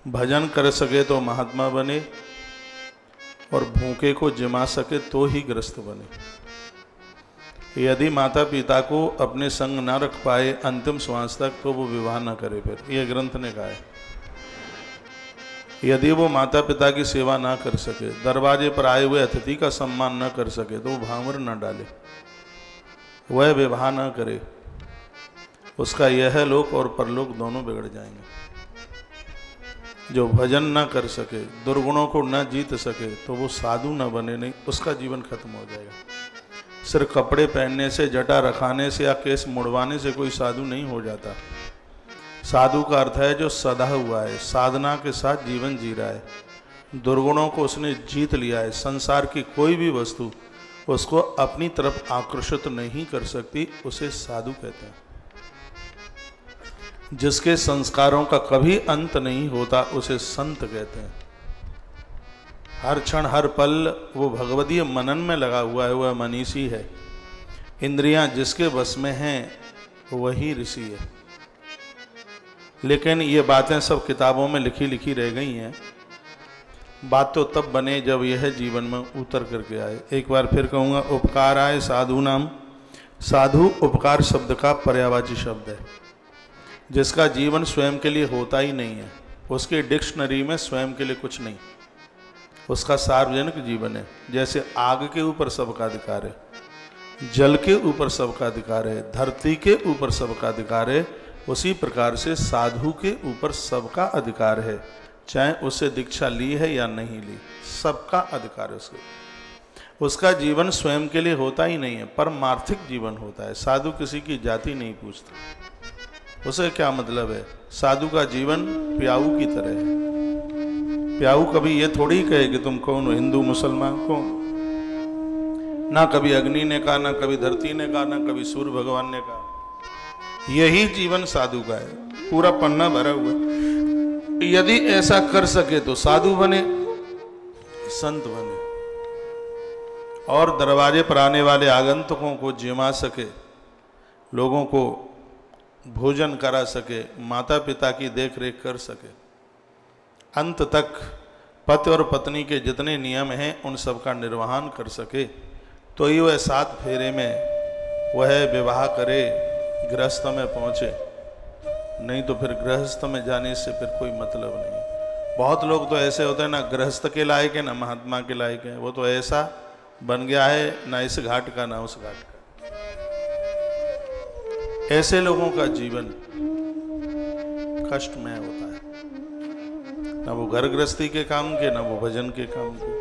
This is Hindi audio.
भजन कर सके तो महात्मा बने, और भूखे को जिमा सके तो ही ग्रस्त बने। यदि माता पिता को अपने संग न रख पाए अंतिम श्वास तक तो वो विवाह न करे। फिर ये ग्रंथ ने कहा है, यदि वो माता पिता की सेवा ना कर सके, दरवाजे पर आए हुए अतिथि का सम्मान न कर सके, तो वो भांवर न डाले, वह विवाह न करे, उसका यह लोक और परलोक दोनों बिगड़ जाएंगे। जो भजन न कर सके, दुर्गुणों को न जीत सके, तो वो साधु न बने, नहीं उसका जीवन खत्म हो जाएगा। सिर्फ कपड़े पहनने से, जटा रखाने से या केस मुड़वाने से कोई साधु नहीं हो जाता। साधु का अर्थ है जो सदा हुआ है, साधना के साथ जीवन जी रहा है, दुर्गुणों को उसने जीत लिया है। संसार की कोई भी वस्तु उसको अपनी तरफ आकर्षित नहीं कर सकती, उसे साधु कहते हैं। जिसके संस्कारों का कभी अंत नहीं होता उसे संत कहते हैं। हर क्षण हर पल वो भगवदीय मनन में लगा हुआ है, वह मनीषी है। इंद्रियां जिसके वश में हैं वही ऋषि है। लेकिन ये बातें सब किताबों में लिखी लिखी रह गई हैं। बात तो तब बने जब यह जीवन में उतर करके आए। एक बार फिर कहूँगा, उपकार आए साधु नाम। साधु उपकार शब्द का पर्यायवाची शब्द है। जिसका जीवन स्वयं के लिए होता ही नहीं है, उसके डिक्शनरी में स्वयं के लिए कुछ नहीं, उसका सार्वजनिक जीवन है। जैसे आग के ऊपर सबका अधिकार है, जल के ऊपर सबका अधिकार है, धरती के ऊपर सबका अधिकार है, उसी प्रकार से साधु के ऊपर सबका अधिकार है। चाहे उससे दीक्षा ली है या नहीं ली, सबका अधिकार है उसके। उसका जीवन स्वयं के लिए होता ही नहीं है, परमार्थिक जीवन होता है। साधु किसी की जाति नहीं पूछता, उसे क्या मतलब है। साधु का जीवन प्याऊ की तरह है। प्याऊ कभी ये थोड़ी कहे कि तुम कौन हो, हिंदू मुसलमान कौन। ना कभी अग्नि ने कहा, ना कभी धरती ने कहा, ना कभी सूर्य भगवान ने कहा। यही जीवन साधु का है, पूरा पन्ना भरा हुआ है। यदि ऐसा कर सके तो साधु बने, संत बने, और दरवाजे पर आने वाले आगंतुकों को जिमा सके, लोगों को भोजन करा सके, माता पिता की देख रेख कर सके, अंत तक पति और पत्नी के जितने नियम हैं उन सब का निर्वहन कर सके, तो ही वह 7 फेरे में वह विवाह करे, गृहस्थ में पहुँचे। नहीं तो फिर गृहस्थ में जाने से फिर कोई मतलब नहीं है। बहुत लोग तो ऐसे होते हैं, ना गृहस्थ के लायक है ना महात्मा के लायक है। वो तो ऐसा बन गया है, ना इस घाट का ना उस घाट का। ऐसे लोगों का जीवन कष्टमय होता है, ना वो घर गृहस्थी के काम के, ना वो भजन के काम के।